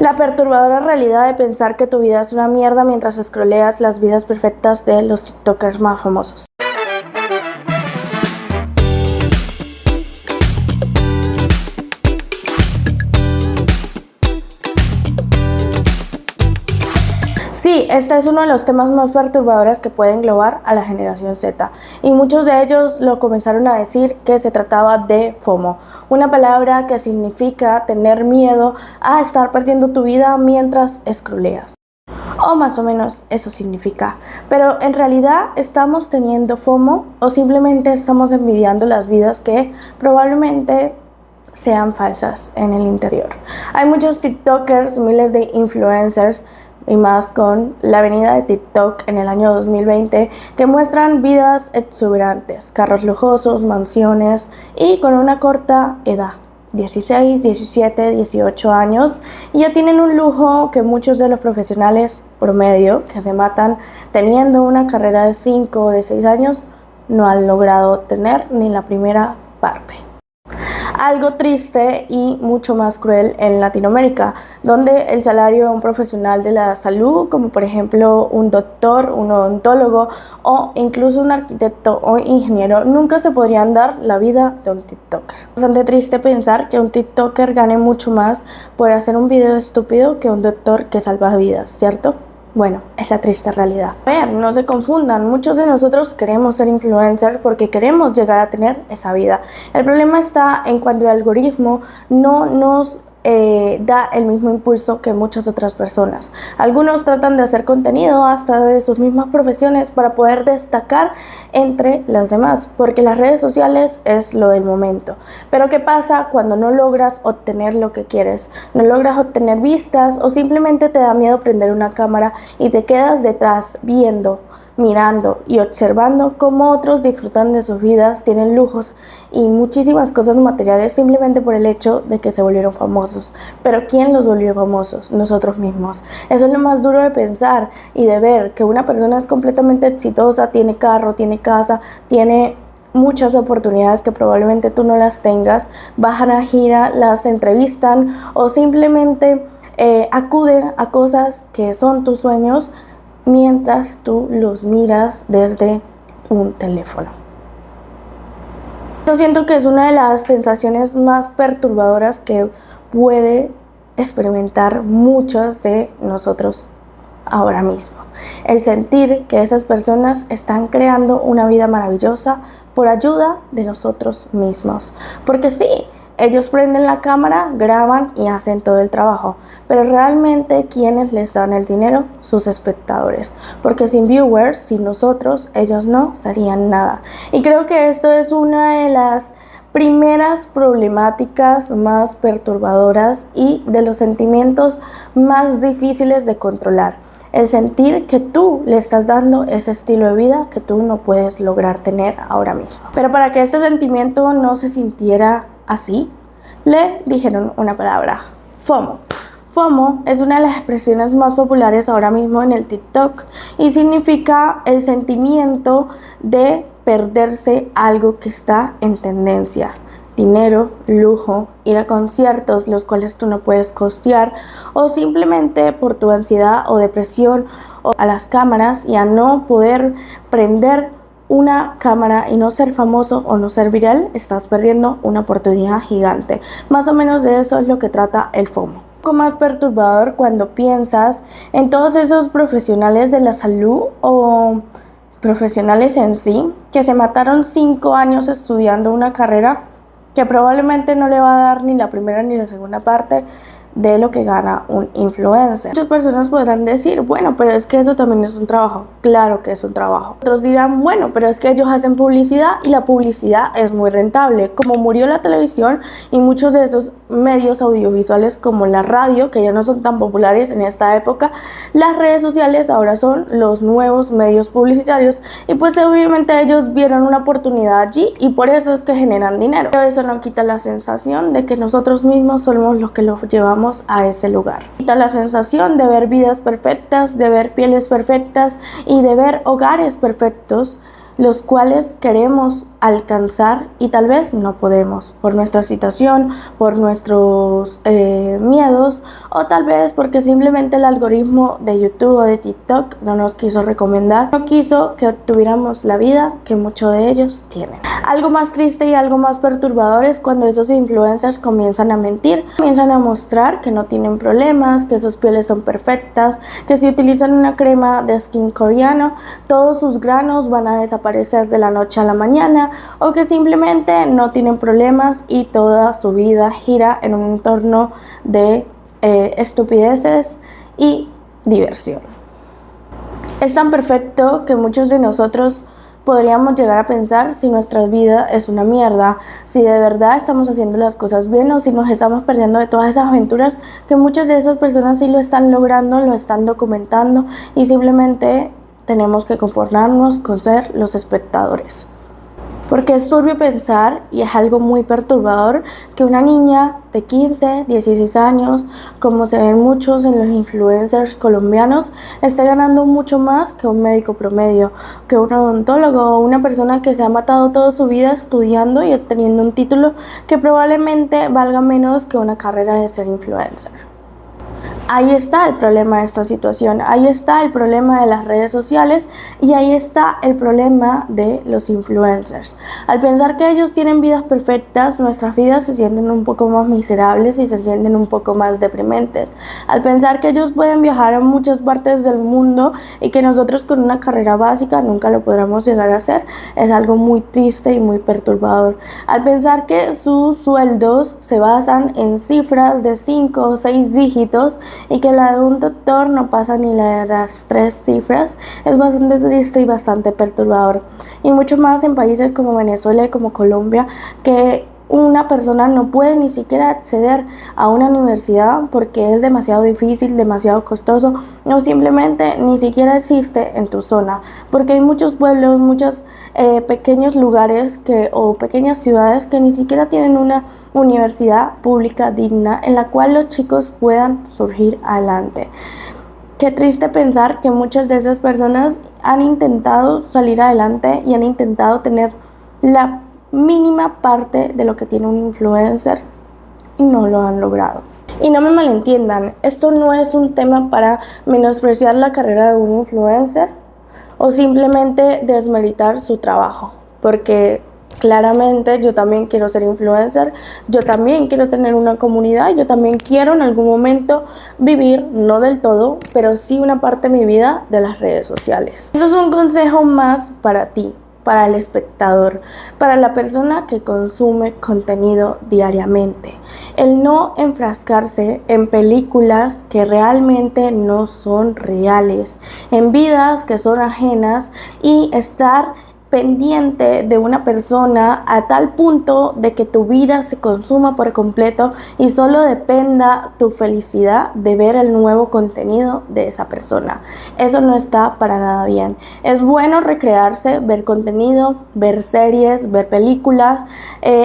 La perturbadora realidad de pensar que tu vida es una mierda mientras scrolleas las vidas perfectas de los TikTokers más famosos. Sí, este es uno de los temas más perturbadores que puede englobar a la generación Z, y muchos de ellos lo comenzaron a decir que se trataba de FOMO, una palabra que significa tener miedo a estar perdiendo tu vida mientras scrolleas. O más o menos eso significa, pero en realidad ¿estamos teniendo FOMO o simplemente estamos envidiando las vidas que probablemente sean falsas en el interior? Hay muchos TikTokers, miles de influencers y más con la venida de TikTok en el año 2020 que muestran vidas exuberantes, carros lujosos, mansiones y con una corta edad. 16, 17, 18 años y ya tienen un lujo que muchos de los profesionales promedio que se matan teniendo una carrera de 5 o de 6 años no han logrado tener ni la primera parte. Algo triste y mucho más cruel en Latinoamérica, donde el salario de un profesional de la salud, como por ejemplo un doctor, un odontólogo o incluso un arquitecto o ingeniero, nunca se podrían dar la vida de un TikToker. Es bastante triste pensar que un TikToker gane mucho más por hacer un video estúpido que un doctor que salva vidas, ¿cierto? Bueno, es la triste realidad. A ver, no se confundan, muchos de nosotros queremos ser influencers porque queremos llegar a tener esa vida. El problema está en cuando el algoritmo no nos da el mismo impulso que muchas otras personas. Algunos tratan de hacer contenido hasta de sus mismas profesiones para poder destacar entre las demás, porque las redes sociales es lo del momento. Pero ¿qué pasa cuando no logras obtener lo que quieres? No logras obtener vistas o simplemente te da miedo prender una cámara y te quedas detrás viendo, mirando y observando cómo otros disfrutan de sus vidas, tienen lujos y muchísimas cosas materiales simplemente por el hecho de que se volvieron famosos. Pero ¿quién los volvió famosos? Nosotros mismos. Eso es lo más duro de pensar y de ver que una persona es completamente exitosa, tiene carro, tiene casa, tiene muchas oportunidades que probablemente tú no las tengas, bajan a gira, las entrevistan o simplemente acuden a cosas que son tus sueños mientras tú los miras desde un teléfono. Yo siento que es una de las sensaciones más perturbadoras que puede experimentar muchos de nosotros ahora mismo. El sentir que esas personas están creando una vida maravillosa por ayuda de nosotros mismos. Porque sí, ellos prenden la cámara, graban y hacen todo el trabajo, pero realmente ¿quiénes les dan el dinero? Sus espectadores, porque sin viewers, sin nosotros, ellos no serían nada. Y creo que esto es una de las primeras problemáticas más perturbadoras y de los sentimientos más difíciles de controlar. El sentir que tú le estás dando ese estilo de vida que tú no puedes lograr tener ahora mismo. Pero para que este sentimiento no se sintiera así, le dijeron una palabra: FOMO. FOMO es una de las expresiones más populares ahora mismo en el TikTok y significa el sentimiento de perderse algo que está en tendencia. Dinero, lujo, ir a conciertos los cuales tú no puedes costear o simplemente por tu ansiedad o depresión o a las cámaras y a no poder prender una cámara y no ser famoso o no ser viral, estás perdiendo una oportunidad gigante. Más o menos de eso es lo que trata el FOMO. Un poco más perturbador cuando piensas en todos esos profesionales de la salud o profesionales en sí que se mataron 5 años estudiando una carrera que probablemente no le va a dar ni la primera ni la segunda parte de lo que gana un influencer. Muchas personas podrán decir, bueno, pero es que eso también es un trabajo. Claro que es un trabajo. Otros dirán, bueno, pero es que ellos hacen publicidad y la publicidad es muy rentable. Como murió la televisión y muchos de esos medios audiovisuales como la radio, que ya no son tan populares en esta época, las redes sociales ahora son los nuevos medios publicitarios y pues obviamente ellos vieron una oportunidad allí y por eso es que generan dinero. Pero eso no quita la sensación de que nosotros mismos somos los que los llevamos a ese lugar. Quita la sensación de ver vidas perfectas, de ver pieles perfectas y de ver hogares perfectos, los cuales queremos alcanzar y tal vez no podemos por nuestra situación, por nuestros miedos o tal vez porque simplemente el algoritmo de YouTube o de TikTok no nos quiso recomendar, no quiso que tuviéramos la vida que muchos de ellos tienen. Algo más triste y algo más perturbador es cuando esos influencers comienzan a mentir, comienzan a mostrar que no tienen problemas, que sus pieles son perfectas, que si utilizan una crema de skin coreano, todos sus granos van a desaparecer de la noche a la mañana, o que simplemente no tienen problemas y toda su vida gira en un entorno de estupideces y diversión. Es tan perfecto que muchos de nosotros podríamos llegar a pensar si nuestra vida es una mierda, si de verdad estamos haciendo las cosas bien o si nos estamos perdiendo de todas esas aventuras que muchas de esas personas sí lo están logrando, lo están documentando y simplemente tenemos que conformarnos con ser los espectadores. Porque es turbio pensar, y es algo muy perturbador, que una niña de 15, 16 años, como se ven muchos en los influencers colombianos, esté ganando mucho más que un médico promedio, que un odontólogo o una persona que se ha matado toda su vida estudiando y obteniendo un título que probablemente valga menos que una carrera de ser influencer. Ahí está el problema de esta situación, ahí está el problema de las redes sociales y ahí está el problema de los influencers. Al pensar que ellos tienen vidas perfectas, nuestras vidas se sienten un poco más miserables y se sienten un poco más deprimentes. Al pensar que ellos pueden viajar a muchas partes del mundo y que nosotros con una carrera básica nunca lo podremos llegar a hacer, es algo muy triste y muy perturbador. Al pensar que sus sueldos se basan en cifras de 5 o 6 dígitos, y que la de un doctor no pasa ni la de las 3 cifras, es bastante triste y bastante perturbador. Y mucho más en países como Venezuela y como Colombia, que una persona no puede ni siquiera acceder a una universidad porque es demasiado difícil, demasiado costoso, o simplemente ni siquiera existe en tu zona, porque hay muchos pueblos, muchos pequeños lugares o pequeñas ciudades que ni siquiera tienen una universidad pública digna en la cual los chicos puedan surgir adelante. Qué triste pensar que muchas de esas personas han intentado salir adelante y han intentado tener la mínima parte de lo que tiene un influencer y no lo han logrado. Y no me malentiendan, esto no es un tema para menospreciar la carrera de un influencer o simplemente desmeritar su trabajo, porque claramente yo también quiero ser influencer, yo también quiero tener una comunidad, yo también quiero en algún momento vivir, no del todo, pero sí una parte de mi vida de las redes sociales. Eso es un consejo más para ti, para el espectador, para la persona que consume contenido diariamente. El no enfrascarse en películas que realmente no son reales, en vidas que son ajenas y estar pendiente de una persona a tal punto de que tu vida se consuma por completo y solo dependa tu felicidad de ver el nuevo contenido de esa persona. Eso no está para nada bien. Es bueno recrearse, ver contenido, ver series, ver películas,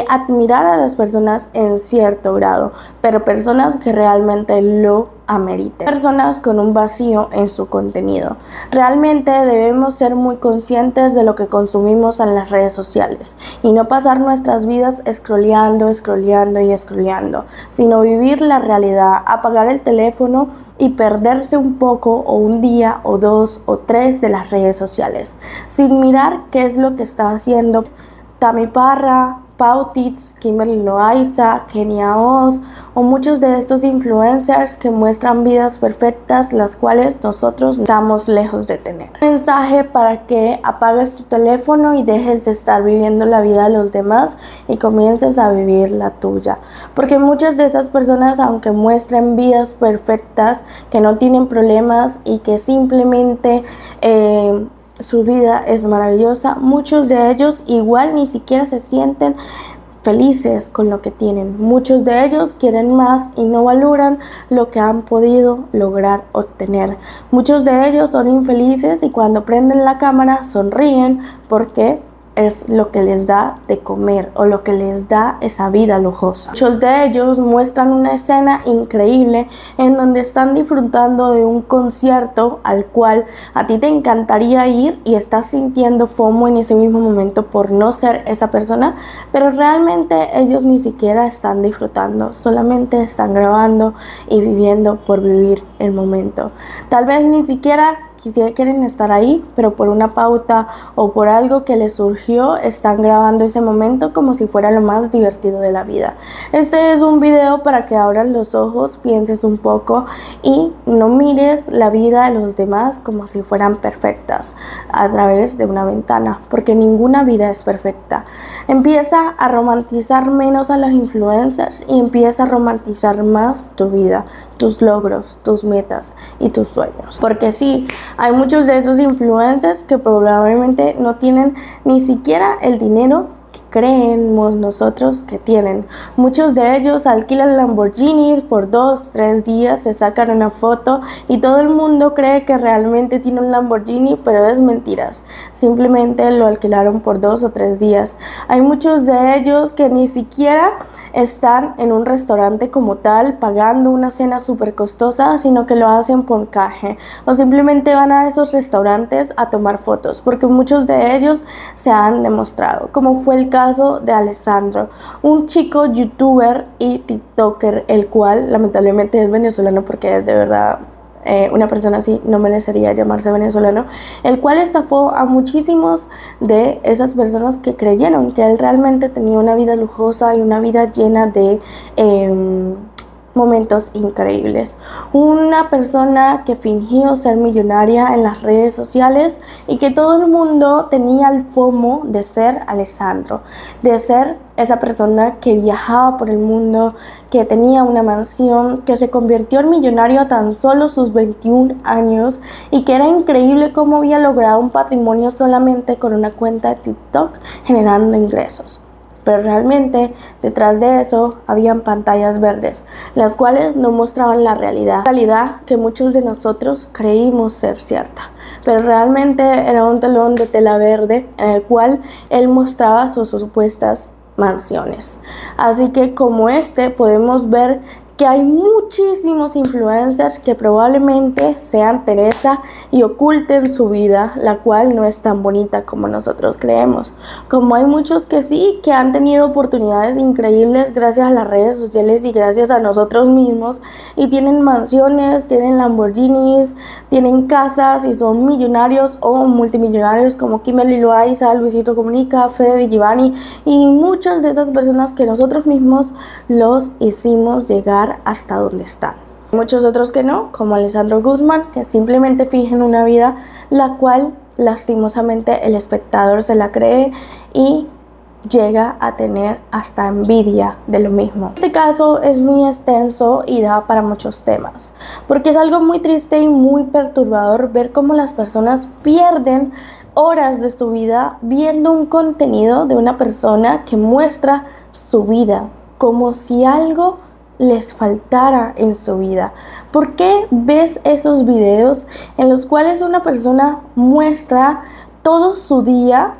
admirar a las personas en cierto grado, pero personas que realmente lo ameriten. Personas con un vacío en su contenido. Realmente debemos ser muy conscientes de lo que consumimos en las redes sociales y no pasar nuestras vidas scrolleando, sino vivir la realidad, apagar el teléfono y perderse un poco o un día o 2 o 3 de las redes sociales, sin mirar qué es lo que está haciendo Tami Parra, Pautitz, Kimberly Loaiza, Kenia Oz o muchos de estos influencers que muestran vidas perfectas, las cuales nosotros estamos lejos de tener. Un mensaje para que apagues tu teléfono y dejes de estar viviendo la vida de los demás y comiences a vivir la tuya. Porque muchas de esas personas, aunque muestren vidas perfectas, que no tienen problemas y que simplemente su vida es maravillosa, muchos de ellos igual ni siquiera se sienten felices con lo que tienen. Muchos de ellos quieren más y no valoran lo que han podido lograr obtener. Muchos de ellos son infelices y cuando prenden la cámara sonríen porque es lo que les da de comer o lo que les da esa vida lujosa. Muchos de ellos muestran una escena increíble en donde están disfrutando de un concierto al cual a ti te encantaría ir y estás sintiendo FOMO en ese mismo momento por no ser esa persona, pero realmente ellos ni siquiera están disfrutando, solamente están grabando y viviendo por vivir el momento. Tal vez ni siquiera quieren estar ahí, pero por una pauta o por algo que les surgió, están grabando ese momento como si fuera lo más divertido de la vida. Este es un video para que abras los ojos, pienses un poco y no mires la vida de los demás como si fueran perfectas a través de una ventana, porque ninguna vida es perfecta. Empieza a romantizar menos a los influencers y empieza a romantizar más tu vida, tus logros, tus metas y tus sueños. Porque sí, hay muchos de esos influencers que probablemente no tienen ni siquiera el dinero que creemos nosotros que tienen. Muchos de ellos alquilan Lamborghinis por 2-3 días, se sacan una foto y todo el mundo cree que realmente tiene un Lamborghini, pero es mentiras. Simplemente lo alquilaron por 2 o 3 días. Hay muchos de ellos que ni siquiera están en un restaurante como tal pagando una cena súper costosa, sino que lo hacen por caje o simplemente van a esos restaurantes a tomar fotos, porque muchos de ellos se han demostrado, como fue el caso de Alessandro, un chico youtuber y tiktoker, el cual lamentablemente es venezolano, porque de verdad una persona así no merecería llamarse venezolano, el cual estafó a muchísimos de esas personas que creyeron que él realmente tenía una vida lujosa y una vida llena de momentos increíbles. Una persona que fingió ser millonaria en las redes sociales y que todo el mundo tenía el FOMO de ser Alessandro, de ser esa persona que viajaba por el mundo, que tenía una mansión, que se convirtió en millonario a tan solo sus 21 años y que era increíble cómo había logrado un patrimonio solamente con una cuenta de TikTok generando ingresos. Pero realmente detrás de eso habían pantallas verdes, las cuales no mostraban la realidad que muchos de nosotros creímos ser cierta. Pero realmente era un telón de tela verde en el cual él mostraba sus supuestas mansiones. Así que como podemos ver que hay muchísimos influencers que probablemente sean Teresa y oculten su vida, la cual no es tan bonita como nosotros creemos. Como hay muchos que sí, que han tenido oportunidades increíbles gracias a las redes sociales y gracias a nosotros mismos, y tienen mansiones, tienen Lamborghinis, tienen casas y son millonarios o multimillonarios, como Kimberly Loaiza, Luisito Comunica, Fede Vigivani y muchas de esas personas que nosotros mismos los hicimos llegar hasta donde están. Muchos otros que no, como Alessandro Guzmán, que simplemente fingen una vida la cual lastimosamente el espectador se la cree y llega a tener hasta envidia de lo mismo. Este caso es muy extenso y da para muchos temas, porque es algo muy triste y muy perturbador ver cómo las personas pierden horas de su vida viendo un contenido de una persona que muestra su vida como si algo les faltara en su vida. ¿Por qué ves esos videos en los cuales una persona muestra todo su día,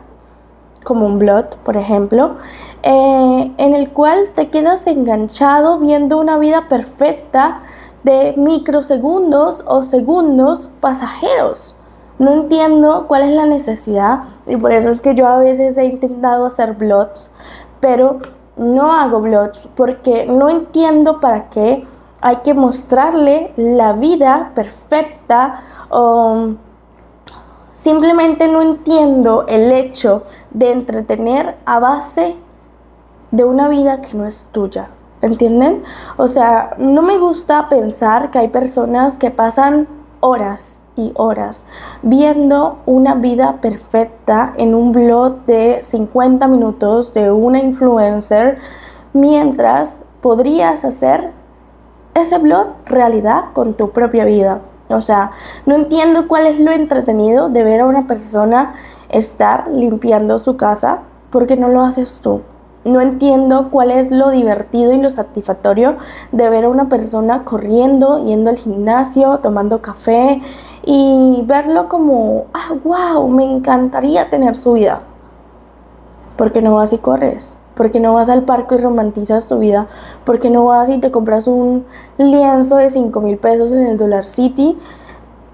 como un blog, por ejemplo, en el cual te quedas enganchado viendo una vida perfecta de microsegundos o segundos pasajeros? No entiendo cuál es la necesidad, y por eso es que yo a veces he intentado hacer blogs, pero no hago blogs porque no entiendo para qué hay que mostrarle la vida perfecta, o simplemente no entiendo el hecho de entretener a base de una vida que no es tuya. ¿Entienden? O sea, no me gusta pensar que hay personas que pasan horas y horas viendo una vida perfecta en un blog de 50 minutos de una influencer, mientras podrías hacer ese blog realidad con tu propia vida. O sea, no entiendo cuál es lo entretenido de ver a una persona estar limpiando su casa porque no lo haces tú. No entiendo cuál es lo divertido y lo satisfactorio de ver a una persona corriendo, yendo al gimnasio, tomando café y verlo como, wow, me encantaría tener su vida. ¿Por qué no vas y corres? ¿Por qué no vas al parque y romantizas tu vida? ¿Por qué no vas y te compras un lienzo de 5.000 pesos en el Dollar City,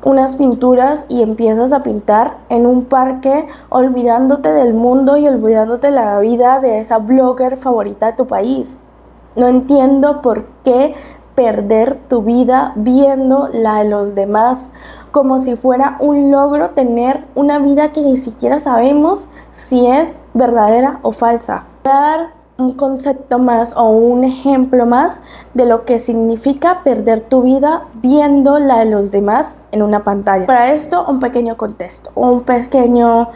unas pinturas y empiezas a pintar en un parque, olvidándote del mundo y olvidándote la vida de esa blogger favorita de tu país? No entiendo por qué perder tu vida viendo la de los demás, como si fuera un logro tener una vida que ni siquiera sabemos si es verdadera o falsa. Voy a dar un concepto más o un ejemplo más de lo que significa perder tu vida viendo la de los demás en una pantalla. Para esto, un pequeño contexto, un pequeño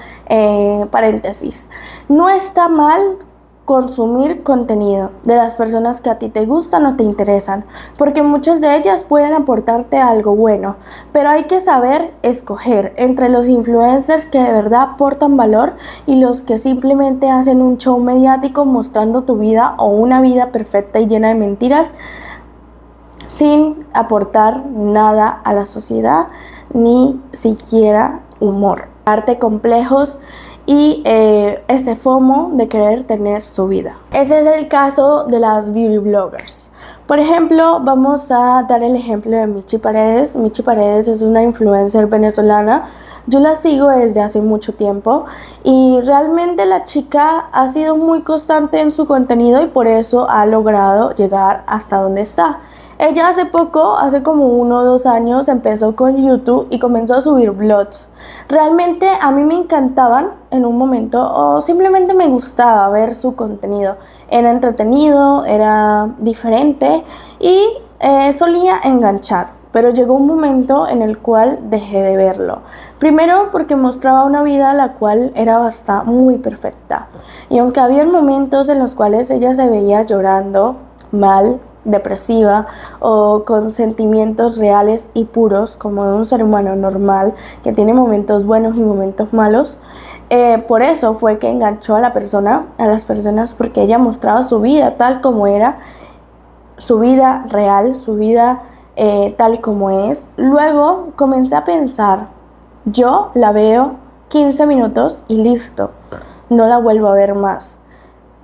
paréntesis. No está mal consumir contenido de las personas que a ti te gustan o te interesan, porque muchas de ellas pueden aportarte algo bueno, pero hay que saber escoger entre los influencers que de verdad aportan valor y los que simplemente hacen un show mediático mostrando tu vida o una vida perfecta y llena de mentiras sin aportar nada a la sociedad, ni siquiera humor, darte complejos y ese FOMO de querer tener su vida. Ese es el caso de las beauty bloggers. Por ejemplo, vamos a dar el ejemplo de Michi Paredes. Michi Paredes es una influencer venezolana. Yo la sigo desde hace mucho tiempo y realmente la chica ha sido muy constante en su contenido y por eso ha logrado llegar hasta donde está. Ella hace poco, hace como 1 o 2 años, empezó con YouTube y comenzó a subir vlogs. Realmente a mí me encantaban en un momento, o simplemente me gustaba ver su contenido. Era entretenido, era diferente y solía enganchar. Pero llegó un momento en el cual dejé de verlo. Primero porque mostraba una vida la cual era muy perfecta. Y aunque había momentos en los cuales ella se veía llorando, mal, depresiva o con sentimientos reales y puros como de un ser humano normal que tiene momentos buenos y momentos malos, por eso fue que enganchó a las personas, porque ella mostraba su vida tal como era, su vida real, su vida tal como es. Luego comencé a pensar, yo la veo 15 minutos y listo, no la vuelvo a ver más.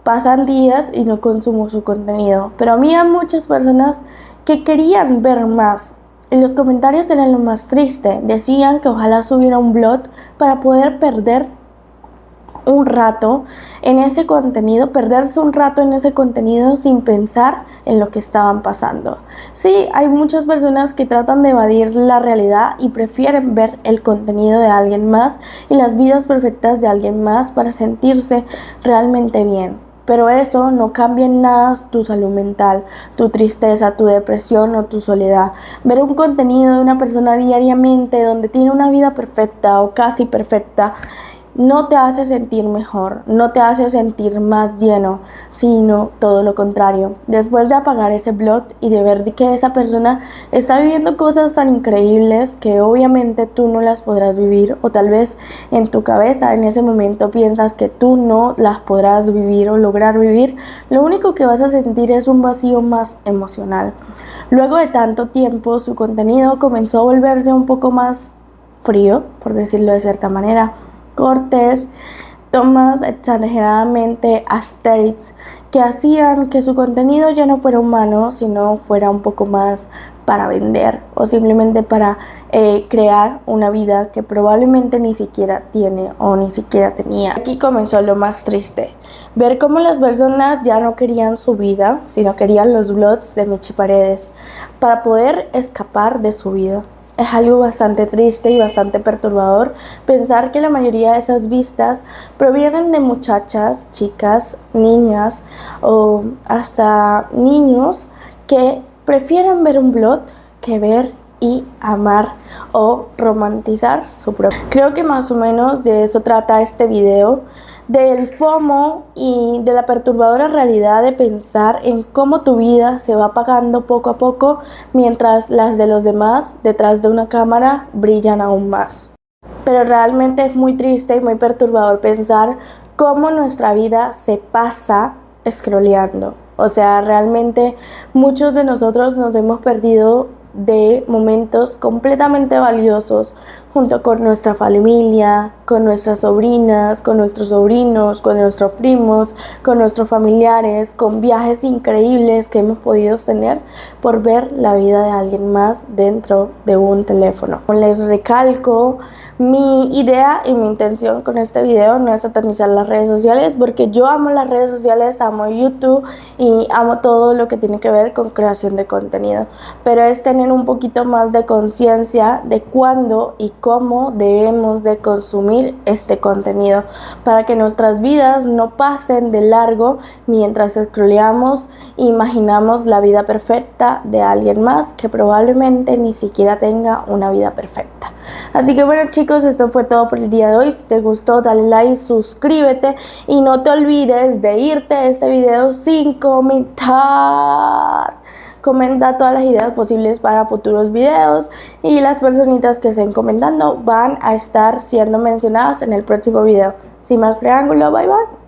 Pasan días y no consumo su contenido, pero había muchas personas que querían ver más. Y los comentarios eran lo más triste. Decían que ojalá subiera un blog para poder perder un rato en ese contenido, perderse un rato en ese contenido sin pensar en lo que estaban pasando. Sí, hay muchas personas que tratan de evadir la realidad y prefieren ver el contenido de alguien más y las vidas perfectas de alguien más para sentirse realmente bien. Pero eso no cambia en nada tu salud mental, tu tristeza, tu depresión o tu soledad. Ver un contenido de una persona diariamente donde tiene una vida perfecta o casi perfecta no te hace sentir mejor, no te hace sentir más lleno, sino todo lo contrario. Después de apagar ese blog y de ver que esa persona está viviendo cosas tan increíbles que obviamente tú no las podrás vivir, o tal vez en tu cabeza en ese momento piensas que tú no las podrás vivir o lograr vivir, lo único que vas a sentir es un vacío más emocional. Luego de tanto tiempo, su contenido comenzó a volverse un poco más frío, por decirlo de cierta manera, cortes, tomas exageradamente aesthetics que hacían que su contenido ya no fuera humano, sino fuera un poco más para vender o simplemente para crear una vida que probablemente ni siquiera tiene o ni siquiera tenía. Aquí comenzó lo más triste, ver cómo las personas ya no querían su vida, sino querían los vlogs de Michi Paredes para poder escapar de su vida. Es algo bastante triste y bastante perturbador pensar que la mayoría de esas vistas provienen de muchachas, chicas, niñas o hasta niños que prefieren ver un blog que ver y amar o romantizar su propio. Creo que más o menos de eso trata este video, del FOMO y de la perturbadora realidad de pensar en cómo tu vida se va apagando poco a poco mientras las de los demás detrás de una cámara brillan aún más. Pero realmente es muy triste y muy perturbador pensar cómo nuestra vida se pasa scrolleando. O sea, realmente muchos de nosotros nos hemos perdido de momentos completamente valiosos junto con nuestra familia, con nuestras sobrinas, con nuestros sobrinos, con nuestros primos, con nuestros familiares, con viajes increíbles que hemos podido tener por ver la vida de alguien más dentro de un teléfono. Les recalco, mi idea y mi intención con este video no es satanizar las redes sociales, porque yo amo las redes sociales, amo YouTube y amo todo lo que tiene que ver con creación de contenido, pero es tener un poquito más de conciencia de cuándo y cómo debemos de consumir este contenido para que nuestras vidas no pasen de largo mientras scrolleamos e imaginamos la vida perfecta de alguien más que probablemente ni siquiera tenga una vida perfecta. Así que bueno, chicos, esto fue todo por el día de hoy. Si te gustó, dale like, suscríbete y no te olvides de irte a este video sin comentar. Comenta todas las ideas posibles para futuros videos y las personitas que estén comentando van a estar siendo mencionadas en el próximo video. Sin más preámbulo, bye bye.